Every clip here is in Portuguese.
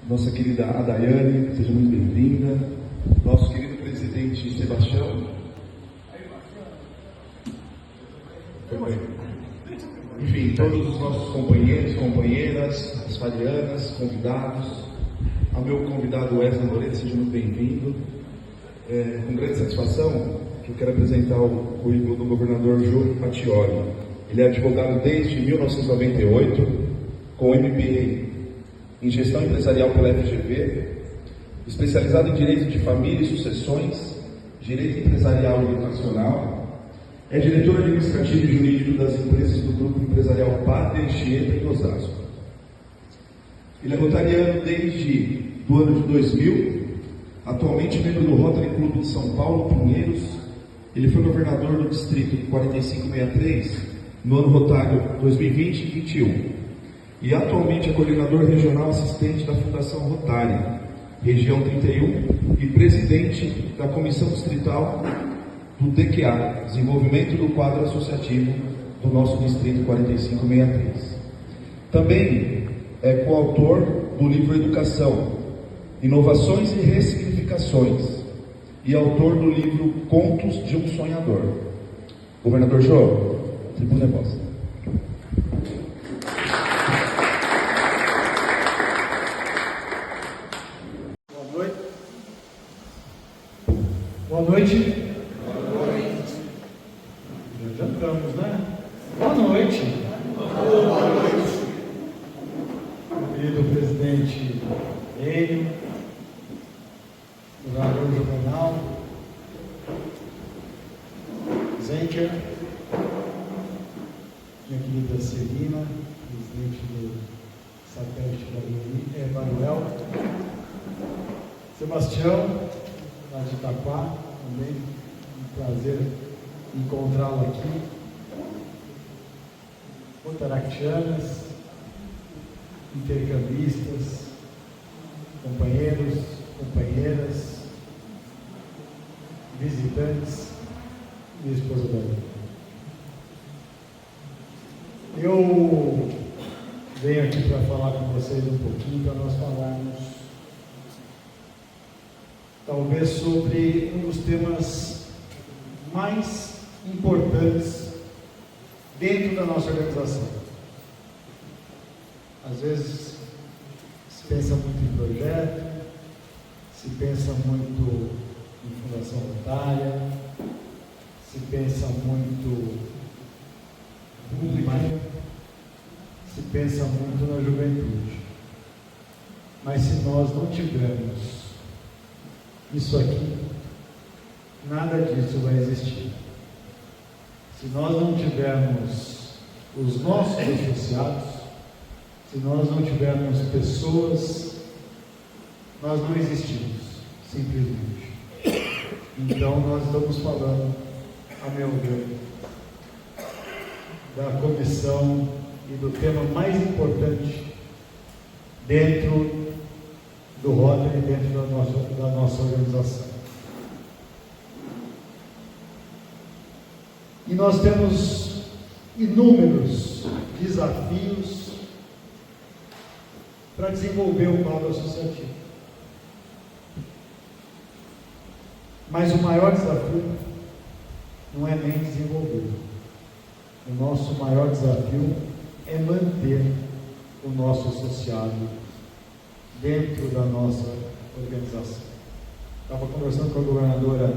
nossa querida Adaiane, seja muito bem-vinda, nosso querido presidente Sebastião, enfim, todos os nossos companheiros, companheiras, as farianas, convidados, ao meu convidado Wesley Moreira, seja muito bem-vindo. Com grande satisfação, que eu quero apresentar o currículo do governador Jô Fatioli. Ele é advogado desde 1998, com MBA em Gestão Empresarial pela FGV, especializado em Direito de Família e Sucessões, Direito Empresarial e Educacional. É diretor administrativo e jurídico das empresas do Grupo Empresarial Pátria Anchieta em Osasco. Ele é rotariano desde o ano de 2000, atualmente membro do Rotary Clube de São Paulo, Pinheiros. Ele foi governador do distrito 4563 no ano rotário 2020 e 2021. E atualmente é coordenador regional assistente da Fundação Rotary, região 31, e presidente da Comissão Distrital do DQA, Desenvolvimento do Quadro Associativo do nosso Distrito 4563. Também é coautor do livro Educação, Inovações e Ressignificações, e autor do livro Contos de um Sonhador. Governador Jô, tribuna é vossa. Boa noite. Já estamos, né? Boa noite. Boa noite. Querido presidente Enio, governador Juvenal, Zenker, minha querida Celina, presidente do satélite Baruel, Sebastião, lá de Itaquá, também um prazer encontrá-lo aqui. Rotaractianas, intercambistas, companheiros, companheiras, visitantes, minha esposa Dani. Eu venho aqui para falar com vocês um pouquinho, para nós falarmos talvez sobre um dos temas mais importantes dentro da nossa organização. Às vezes se pensa muito em projeto, se pensa muito em fundação rotária, se pensa muito em imagem, se pensa muito na juventude. Mas se nós não tivermos isso aqui, nada disso vai existir. Se nós não tivermos os nossos associados, se nós não tivermos pessoas, nós não existimos, simplesmente. Então nós estamos falando, a meu ver, da comissão e do tema mais importante dentro do Rotary, dentro da nossa organização. E nós temos inúmeros desafios para desenvolver o quadro associativo. Mas o maior desafio não é nem desenvolver. O nosso maior desafio é manter o nosso associado dentro da nossa organização. Estava conversando com a governadora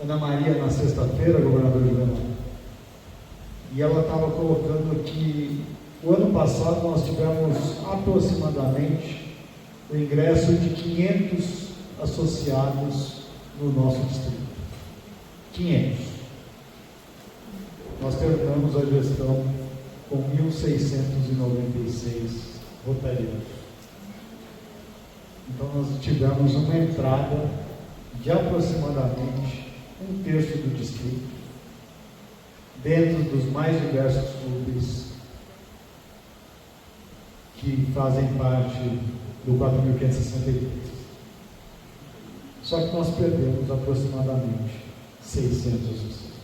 Ana Maria na sexta-feira, governadora Juvenal, e ela estava colocando que o ano passado nós tivemos aproximadamente o ingresso de 500 associados no nosso distrito. 500. Nós terminamos a gestão com 1.696 rotarianos. Então nós tivemos uma entrada de aproximadamente 1/3 do distrito, dentro dos mais diversos clubes que fazem parte do 4.563. Só que nós perdemos aproximadamente 600 associados.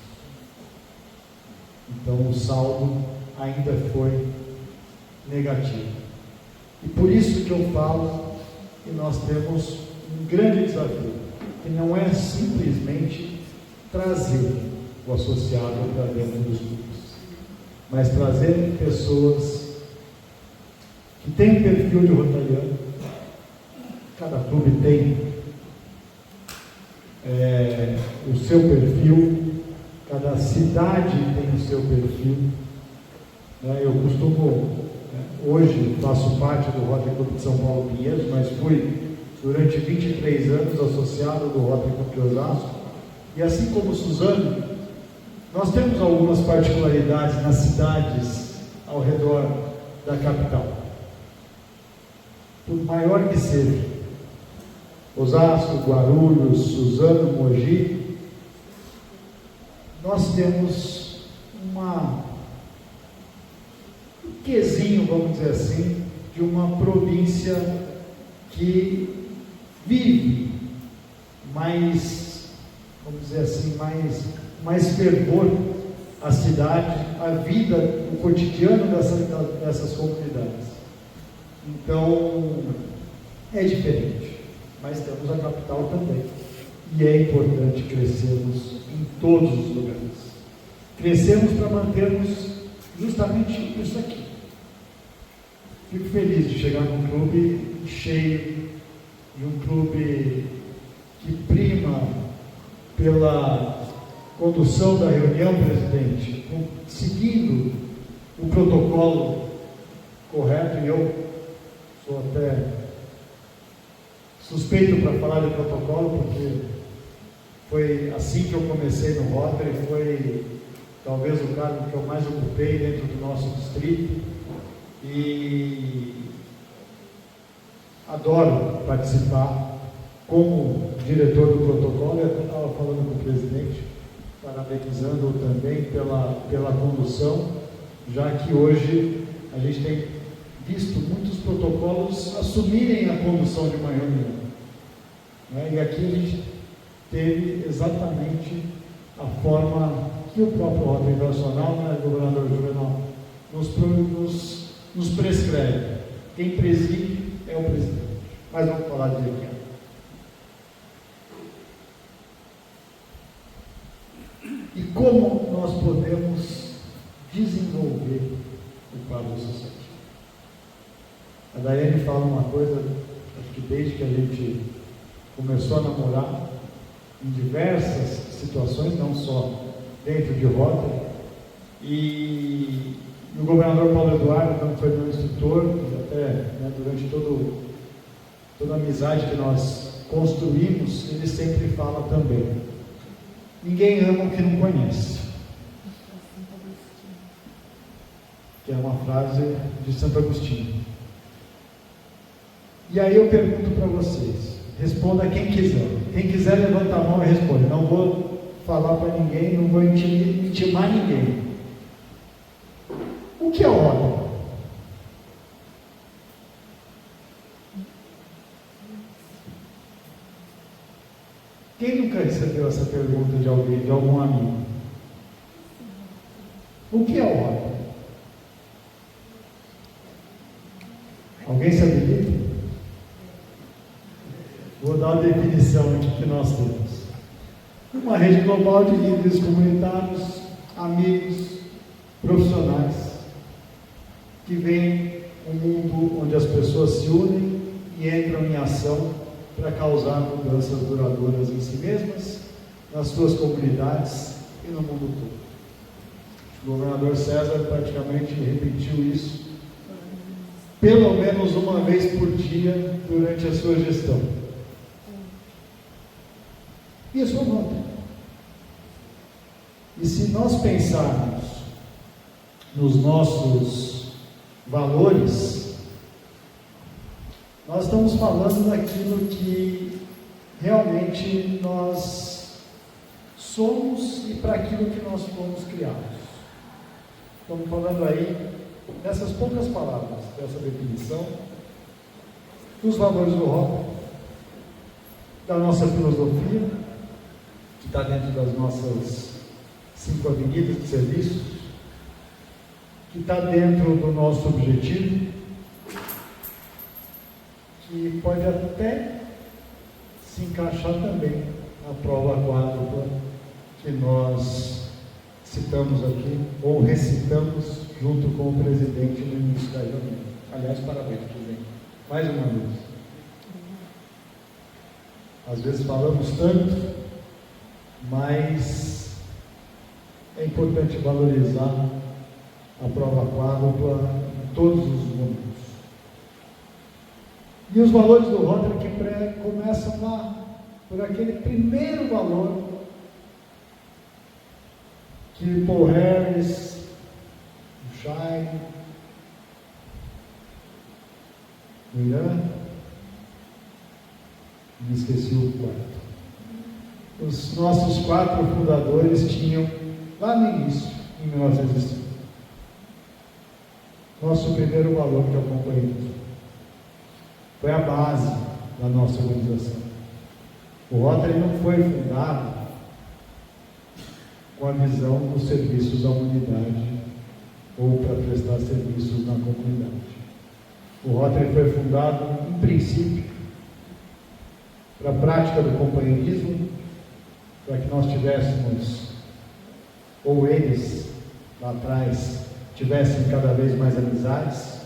Então o saldo ainda foi negativo. E por isso que eu falo que nós temos um grande desafio, que não é simplesmente trazer o associado para dentro dos clubes, mas trazer pessoas que têm um perfil de rotariano. Cada clube tem o seu perfil, cada cidade tem o seu perfil. Eu costumo, hoje faço parte do Rotary Clube de São Paulo Pinheiros, mas fui durante 23 anos associado do Rotary Clube de Osasco, e assim como Suzano, nós temos algumas particularidades nas cidades ao redor da capital. Por maior que seja, Osasco, Guarulhos, Suzano, Mogi, nós temos um quesinho, vamos dizer assim, de uma província que vive mais, vamos dizer assim, mais fervor a cidade, a vida, o cotidiano dessas comunidades. Então, é diferente, mas temos a capital também. E é importante crescermos em todos os lugares. Crescermos para mantermos justamente isso aqui. Fico feliz de chegar num clube cheio, de um clube que prima pela condução da reunião, presidente, seguindo o protocolo correto, e eu sou até suspeito para falar de protocolo, porque foi assim que eu comecei no Rotary, foi talvez o cargo que eu mais ocupei dentro do nosso distrito, e adoro participar como diretor do protocolo. Eu estava falando com o presidente, parabenizando também pela condução, já que hoje a gente tem visto muitos protocolos assumirem a condução de uma reunião, e aqui a gente teve exatamente a forma que o próprio Rotary Internacional, governador Juvenal, nos prescreve. Quem preside é o presidente. Mas vamos falar de aqui. E como nós podemos desenvolver o quadro social? A Daiane fala uma coisa, acho que desde que a gente começou a namorar, em diversas situações, não só dentro de Rotary, e o governador Paulo Eduardo, quando foi meu instrutor, até durante toda a amizade que nós construímos, ele sempre fala também: ninguém ama o que não conhece. Que é uma frase de Santo Agostinho. E aí eu pergunto para vocês, responda quem quiser. Quem quiser levanta a mão e responde. Não vou falar para ninguém, não vou intimar ninguém. O que é ordem? Quem nunca recebeu essa pergunta de alguém, de algum amigo? O que é ordem? Alguém se habilita? Vou dar uma definição aqui que nós temos. Uma rede global de líderes comunitários, amigos, profissionais, que veem um mundo onde as pessoas se unem e entram em ação para causar mudanças duradouras em si mesmas, nas suas comunidades e no mundo todo. O governador César praticamente repetiu isso pelo menos uma vez por dia durante a sua gestão. Isso é nota. E se nós pensarmos nos nossos valores, nós estamos falando daquilo que realmente nós somos e para aquilo que nós fomos criados. Estamos falando aí, nessas poucas palavras, dessa definição, dos valores do Rotary, da nossa filosofia, que está dentro das nossas 5 avenidas de serviços, que está dentro do nosso objetivo, que pode até se encaixar também na prova quádrupla que nós citamos aqui, ou recitamos junto com o presidente no início da reunião. Aliás, parabéns, presidente. Mais uma vez. Às vezes falamos tanto, mas é importante valorizar a prova quádrupla em todos os momentos. E os valores do Rotary que começam lá, por aquele primeiro valor que Paul Harris, o Shine, o Irã, me esqueci o quarto. Os nossos 4 fundadores tinham, lá no início, em 1905, nosso primeiro valor, que é o companheirismo. Foi a base da nossa organização. O Rotary não foi fundado com a visão dos serviços à humanidade ou para prestar serviços na comunidade. O Rotary foi fundado, em princípio, para a prática do companheirismo, para que nós tivéssemos, ou eles, lá atrás, tivessem cada vez mais amizades,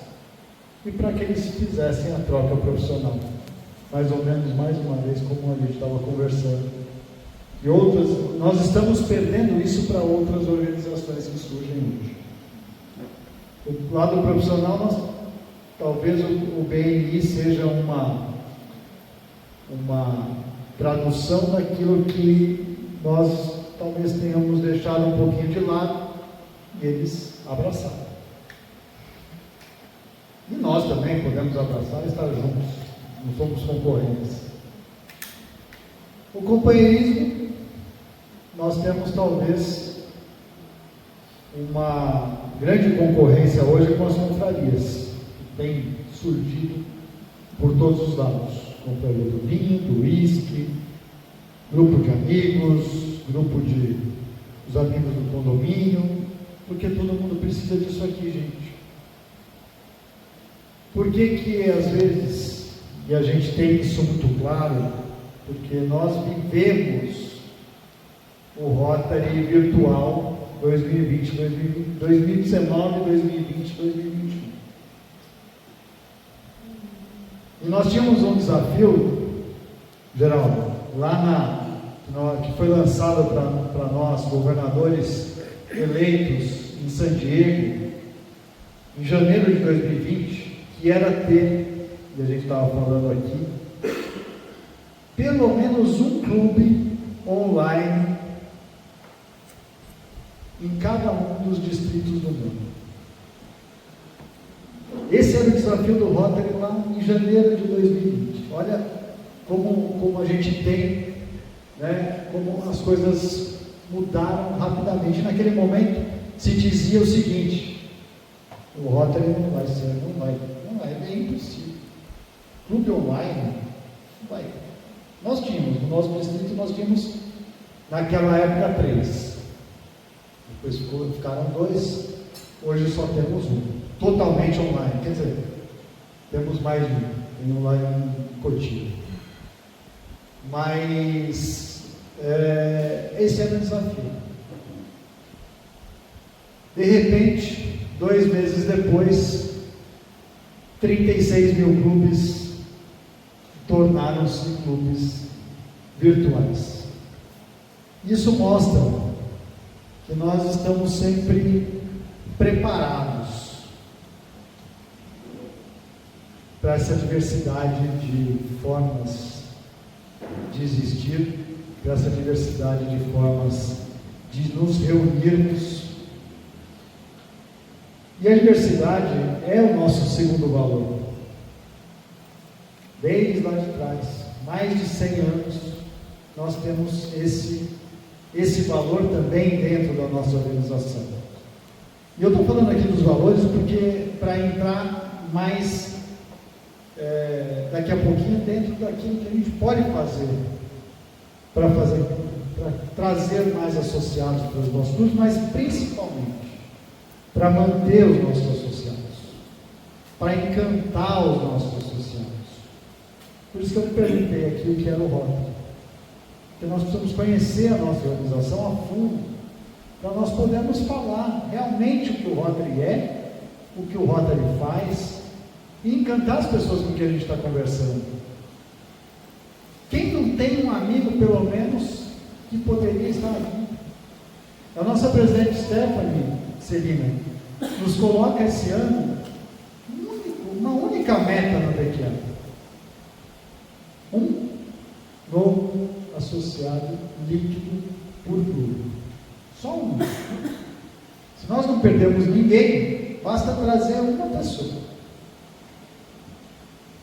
e para que eles fizessem a troca profissional. Mais ou menos, mais uma vez, como a gente estava conversando. E outras, nós estamos perdendo isso para outras organizações que surgem hoje. Do lado profissional, talvez o BNI seja uma tradução daquilo que nós talvez tenhamos deixado um pouquinho de lado e eles abraçaram. E nós também podemos abraçar e estar juntos, não somos concorrentes. O companheirismo, nós temos talvez uma grande concorrência hoje com as confrarias, que tem surgido por todos os lados. Confraria do vinho, do uísque, grupo de amigos, grupo de os amigos do condomínio, porque todo mundo precisa disso aqui, gente. Por que às vezes, e a gente tem isso muito claro, porque nós vivemos o Rotary virtual 2020, 2019, 2020, 2021. E nós tínhamos um desafio, Geraldo, lá que foi lançado para nós, governadores eleitos em San Diego, em janeiro de 2020, que era ter, e a gente estava falando aqui, pelo menos um clube online em cada um dos distritos do mundo. Esse era o desafio do Rotary lá em janeiro de 2020. Olha como a gente tem, né, como as coisas mudaram rapidamente. Naquele momento se dizia o seguinte: o Rotary não vai ser, é impossível. Clube online, não vai. Nós tínhamos, no nosso distrito, naquela época 3. Depois ficaram 2, hoje só temos um, totalmente online. Quer dizer, temos mais de um, tem um lá em Cotia. Mas esse era o desafio. De repente, 2 meses depois, 36 mil clubes tornaram-se clubes virtuais. Isso mostra que nós estamos sempre preparados para essa diversidade de formas de existir, para essa diversidade de formas de nos reunirmos. E a diversidade é o nosso segundo valor. Desde lá de trás, mais de 100 anos, nós temos esse valor também dentro da nossa organização. E eu estou falando aqui dos valores porque para entrar mais daqui a pouquinho dentro daquilo que a gente pode fazer para trazer mais associados para os nossos grupos, mas principalmente para manter os nossos associados, para encantar os nossos associados. Por isso que eu me perguntei aqui o que era o Rotary. Porque nós precisamos conhecer a nossa organização a fundo, para nós podermos falar realmente o que o Rotary é, o que o Rotary faz, e encantar as pessoas com quem a gente está conversando. Quem não tem um amigo, pelo menos, que poderia estar aqui? A nossa presidente Stephanie Celina nos coloca esse ano uma única meta no Bequiana: um novo associado líquido por clube. Só um. Se nós não perdemos ninguém, basta trazer uma pessoa.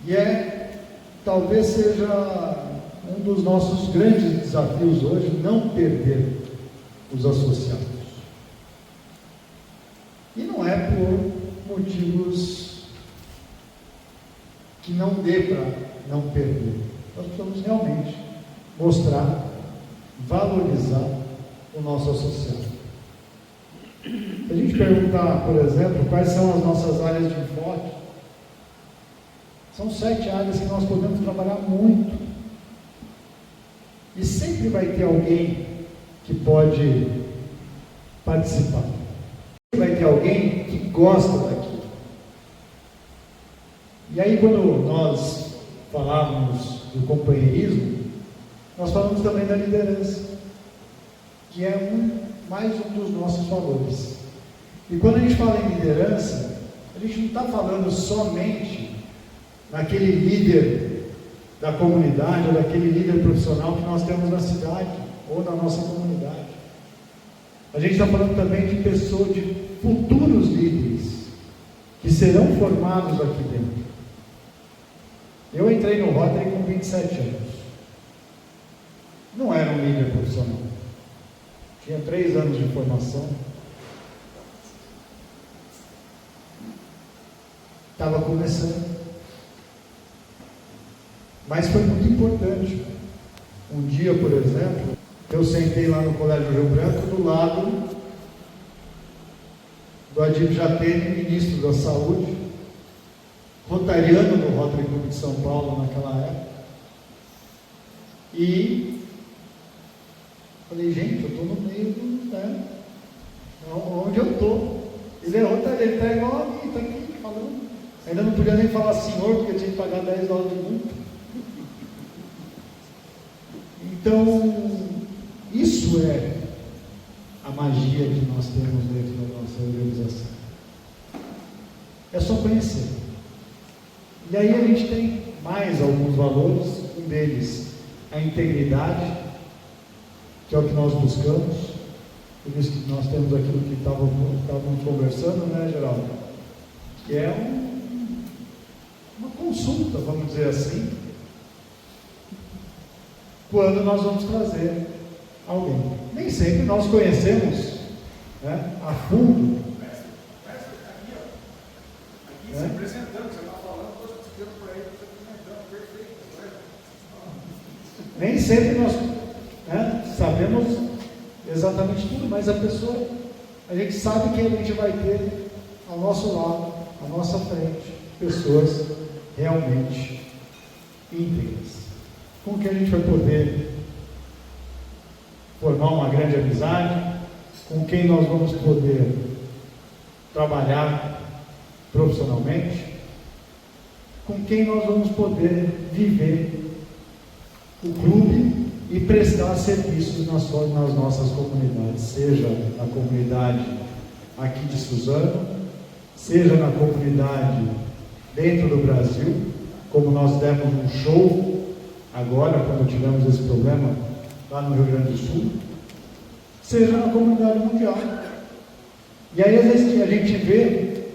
E talvez seja um dos nossos grandes desafios hoje, não perder os associados. E não é por motivos que não dê para não perder. Nós precisamos realmente mostrar, valorizar o nosso associado. Se a gente perguntar, por exemplo, quais são as nossas áreas de enfoque, são 7 áreas que nós podemos trabalhar muito. E sempre vai ter alguém que pode participar. Sempre vai ter alguém que gosta daquilo. E aí, quando nós falávamos do companheirismo, nós falamos também da liderança, que é mais um dos nossos valores. E quando a gente fala em liderança, a gente não está falando somente naquele líder da comunidade, ou daquele líder profissional que nós temos na cidade, ou na nossa comunidade. A gente está falando também de pessoas, de futuros líderes, que serão formados aqui dentro. Eu entrei no Rotary com 27 anos. Não era um líder profissional. Tinha 3 anos de formação. Estava começando. Mas foi muito importante. Um dia, por exemplo, eu sentei lá no Colégio Rio Branco, do lado do Adib Jatene, ministro da Saúde, rotariano do Rotary Clube de São Paulo naquela época. E falei, gente, eu estou no meio do... onde eu estou. Ele é rotariano, ele está igual a mim, está aqui falando. Ainda não podia nem falar senhor, porque tinha que pagar $10 de multa. Então, isso é a magia que nós temos dentro da nossa organização. É só conhecer. E aí a gente tem mais alguns valores, um deles a integridade, que é o que nós buscamos. Por isso que nós temos aquilo que estávamos conversando, né, Geraldo? Que é uma consulta, vamos dizer assim, quando nós vamos trazer alguém. Nem sempre nós conhecemos, né, a fundo. Aqui se apresentando, você está falando, estou explicando para ele, você está comentando, perfeito. Nem sempre nós, né, sabemos exatamente tudo, mas a gente sabe que a gente vai ter ao nosso lado, à nossa frente, pessoas realmente íntegras, com que a gente vai poder formar uma grande amizade, com quem nós vamos poder trabalhar profissionalmente, com quem nós vamos poder viver o clube e prestar serviços nas nossas comunidades, seja na comunidade aqui de Suzano, seja na comunidade dentro do Brasil, como nós demos um show agora, quando tivemos esse problema lá no Rio Grande do Sul, seja na comunidade mundial. E aí, às vezes, a gente vê,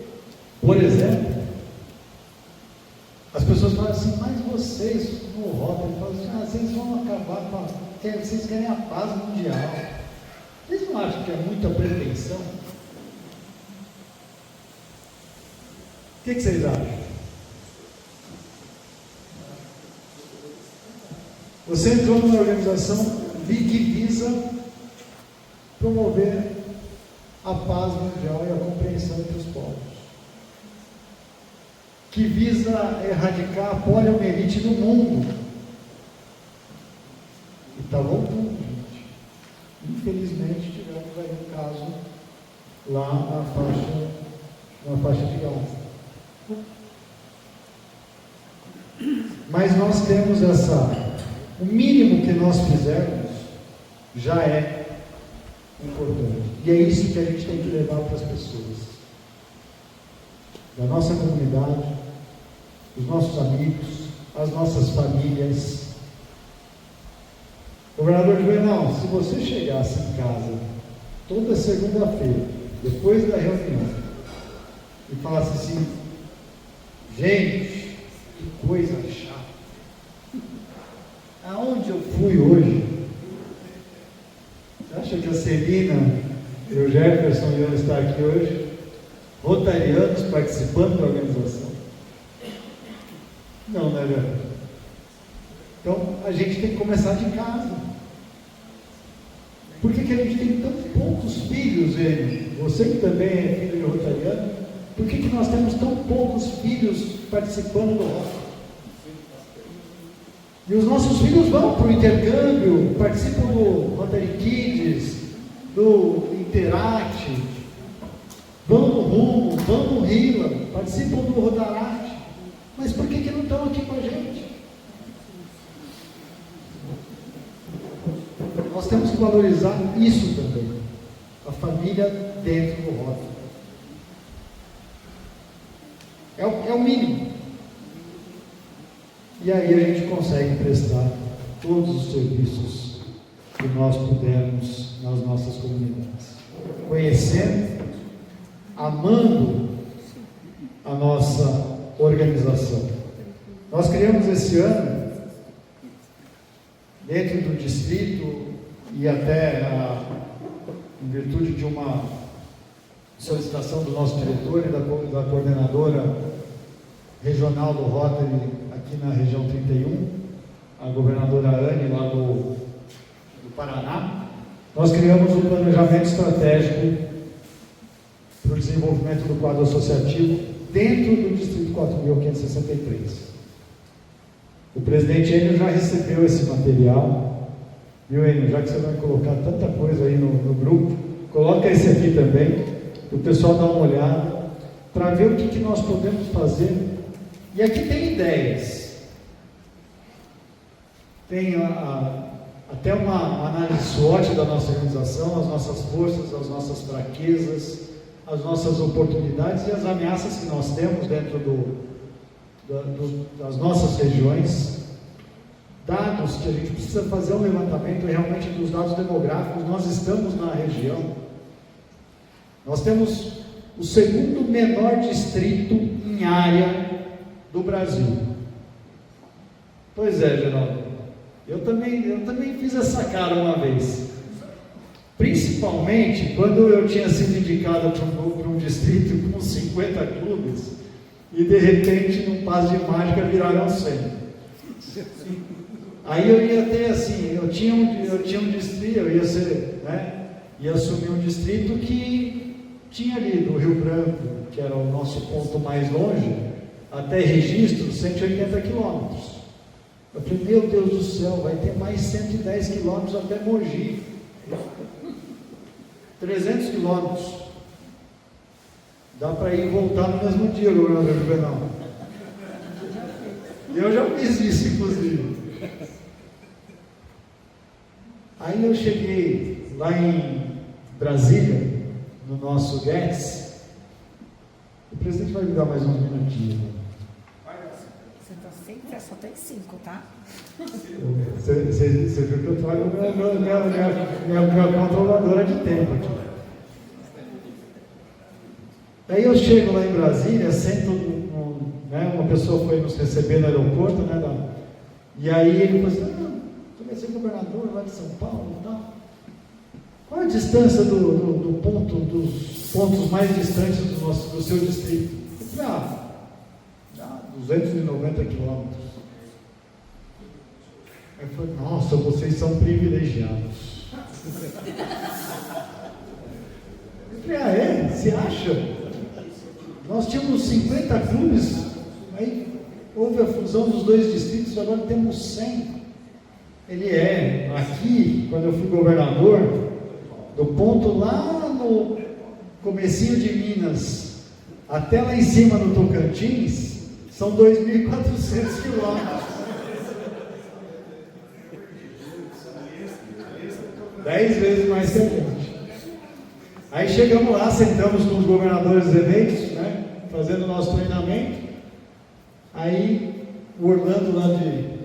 por exemplo, as pessoas falam assim, mas vocês, no Rotary, falam assim, vocês vão acabar com vocês querem a paz mundial. Vocês não acham que é muita pretensão? O que vocês acham? Você entrou numa organização que visa promover a paz mundial e a compreensão entre os povos. que visa erradicar a poliomielite no mundo. E está voltando, gente. Infelizmente, tivemos aí um caso lá na faixa de Gaza. Mas nós temos o mínimo que nós fizermos já é importante. E é isso que a gente tem que levar para as pessoas. Da nossa comunidade, os nossos amigos, as nossas famílias. Governador Juvenal, se você chegasse em casa toda segunda-feira, depois da reunião, e falasse assim: gente, que coisa chata, aonde eu fui hoje? Você acha que a Celina e o Jefferson iam estar aqui hoje? Rotarianos participando da organização? Não, né, Jefferson? Então, a gente tem que começar de casa. Por que a gente tem tão poucos filhos, ele? Você que também é filho de rotariano, por que nós temos tão poucos filhos participando do Rotary? E os nossos filhos vão para o intercâmbio, participam do Rotary Kids, do Interact, vão no Rumo, vão no Rila, participam do Rotaract. Mas por que não estão aqui com a gente? Nós temos que valorizar isso também, a família dentro do Rotary. É o mínimo. E aí a gente consegue prestar todos os serviços que nós pudermos nas nossas comunidades, conhecendo, amando a nossa organização. Nós criamos esse ano, dentro do distrito, e até em virtude de uma solicitação do nosso diretor e da coordenadora regional do Rotary aqui na região 31, a governadora Anne, lá do Paraná, nós criamos um planejamento estratégico para o desenvolvimento do quadro associativo dentro do Distrito 4.563. O presidente Enio já recebeu esse material. Viu, Enio? Já que você vai colocar tanta coisa aí no grupo, coloca esse aqui também, para o pessoal dar uma olhada, para ver o que nós podemos fazer. E aqui tem ideias. Tem até uma análise SWOT da nossa organização, as nossas forças, as nossas fraquezas, as nossas oportunidades e as ameaças que nós temos dentro das nossas regiões. Dados que a gente precisa fazer um levantamento realmente dos dados demográficos. Nós estamos na região, nós temos o segundo menor distrito em área do Brasil. Pois é, Geraldo, eu também fiz essa cara uma vez, principalmente quando eu tinha sido indicado para um distrito com 50 clubes e de repente num passe de mágica viraram 100. Aí eu ia ter assim, eu tinha um distrito, eu ia ser, ia assumir um distrito que tinha ali do Rio Branco, que era o nosso ponto mais longe, até Registro, 180 quilômetros. Eu falei, meu Deus do céu, vai ter mais 110 quilômetros até Mogi. 300 quilômetros. Dá para ir e voltar no mesmo dia, governador Juvenal. Eu já fiz isso, inclusive. Aí eu cheguei lá em Brasília, no nosso Guedes. O presidente vai me dar mais uns minutinhos. Você só tem 5, tá? Você viu que eu trago minha controladora de tempo aqui. Aí eu chego lá em Brasília, sento, uma pessoa foi nos receber no aeroporto, e aí ele falou assim, você vai ser governador lá de São Paulo e tal. Qual a distância dos pontos mais distantes do seu distrito? Eu falei, 290 quilômetros. Eu falei, nossa, vocês são privilegiados. Eu falei, é? Você acha? Nós tínhamos 50 clubes Aí houve a fusão dos dois distritos, agora temos 100. Ele é, aqui, quando eu fui governador, do ponto lá no comecinho de Minas, até lá em cima no Tocantins, são 2.400 quilômetros. 10 vezes mais que a gente. Aí chegamos lá, sentamos com os governadores eleitos, né, fazendo o nosso treinamento. Aí o Orlando lá do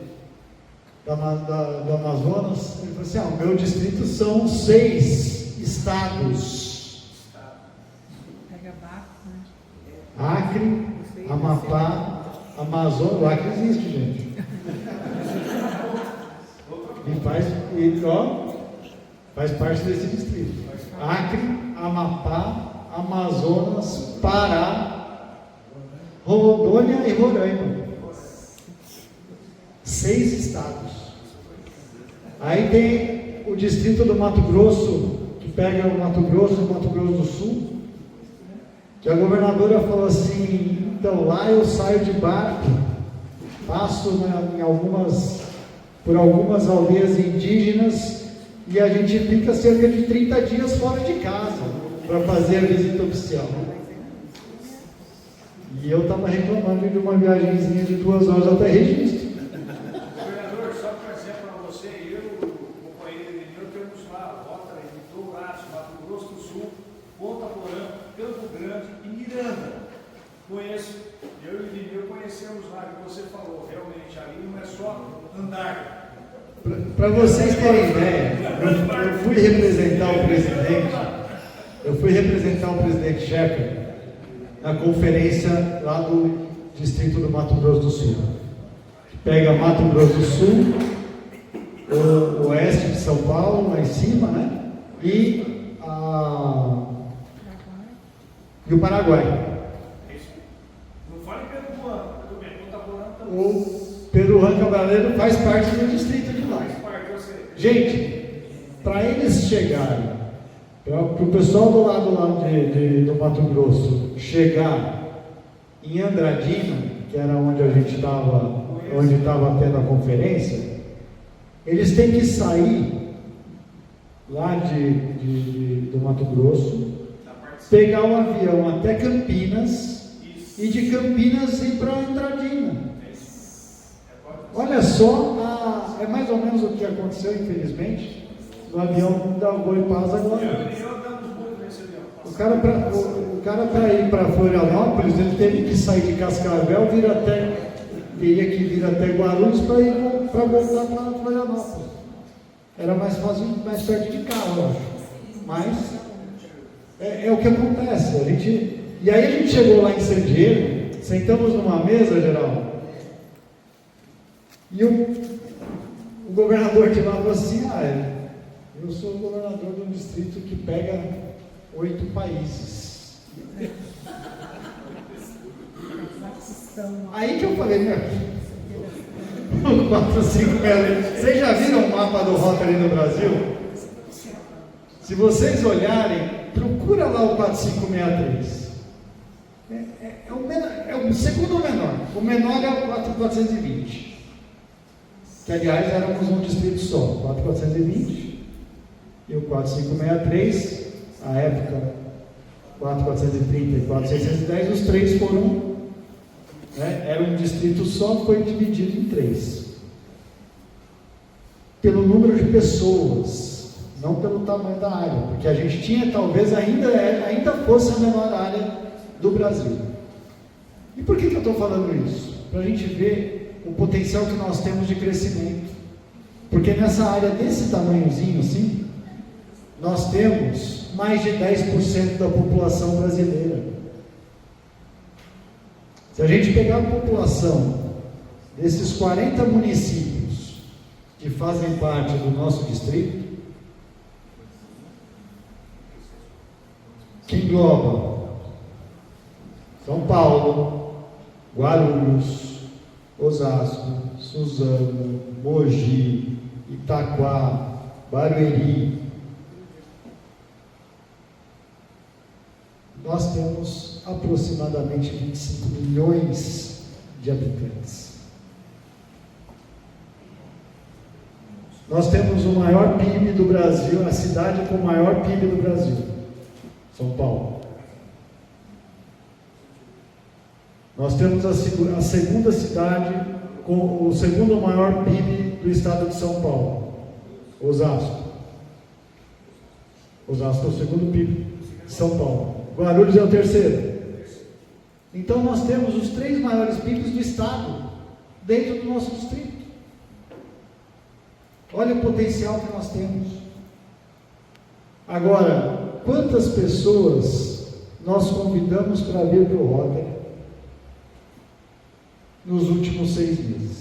Amazonas, ele falou assim: o meu distrito são 6 estados. Acre, Amapá, Amazônia. O Acre existe, gente. Faz parte desse distrito. Acre, Amapá, Amazonas, Pará, Rondônia e Roraima. 6 estados. Aí tem o distrito do Mato Grosso, que pega o Mato Grosso e o Mato Grosso do Sul, que a governadora falou assim: então lá eu saio de barco, passo por algumas aldeias indígenas, e a gente fica cerca de 30 dias fora de casa para fazer a visita oficial. E eu estava reclamando de uma viagemzinha de 2 horas até Registro. Governador, só para dizer para você, eu, o companheiro Irineu, temos lá a rota em Dourados, Mato Grosso do Sul, Ponta Porã, Campo Grande e Miranda. Conheço, eu e o Irineu conhecemos lá, que você falou, realmente ali não é só andar. Para vocês terem ideia, eu fui representar o presidente Checa na conferência lá do distrito do Mato Grosso do Sul. Pega Mato Grosso do Sul, o oeste de São Paulo, lá em cima, né? E o Paraguai. Não fale Pedro Juan, tudo bem, Ponta Porã também. O Pedro Juan Cabaleiro faz parte do distrito de lá. Gente, para eles chegarem, para o pessoal do lado lá do Mato Grosso chegar em Andradina, que era onde a gente estava, onde estava tendo a conferência, eles têm que sair lá do Mato Grosso, pegar um avião até Campinas e de Campinas ir para Andradina. Olha só, é mais ou menos o que aconteceu, infelizmente, no avião da Goi Paz agora. O cara para ir para Florianópolis, ele teve que sair de Cascavel, teria que vir até Guarulhos para voltar para Florianópolis. Era mais fácil, mais perto de carro, eu acho. Mas é o que acontece. E aí a gente chegou lá em San Diego, sentamos numa mesa, Geraldo. E o governador de lá falou assim: eu sou o governador de um distrito que pega 8 países. Aí que eu falei, 4, 5 metros. Vocês já viram o mapa do Rotary no Brasil? Se vocês olharem, procura lá o 4563. É o segundo menor. O menor é o 4420. Que aliás éramos um distrito só, 4420 e o 4563, à época 4430 e 4610, os 3 foram, era um distrito só, foi dividido em 3. Pelo número de pessoas, não pelo tamanho da área, porque a gente tinha, talvez ainda fosse a menor área do Brasil. E por que eu estou falando isso? Para a gente ver o potencial que nós temos de crescimento. Porque nessa área desse tamanhozinho assim, nós temos mais de 10% da população brasileira. Se a gente pegar a população desses 40 municípios que fazem parte do nosso distrito, que engloba São Paulo, Guarulhos, Osasco, Suzano, Mogi, Itaquá, Barueri. Nós temos aproximadamente 25 milhões de habitantes. Nós temos o maior PIB do Brasil, a cidade com o maior PIB do Brasil, São Paulo. Nós temos a segunda cidade com o segundo maior PIB do estado de São Paulo, Osasco. Osasco é o segundo PIB de São Paulo. Guarulhos é o terceiro. Então nós temos os 3 maiores PIBs do estado dentro do nosso distrito. Olha o potencial que nós temos. Agora, quantas pessoas nós convidamos para vir para o Rotary nos últimos 6 meses?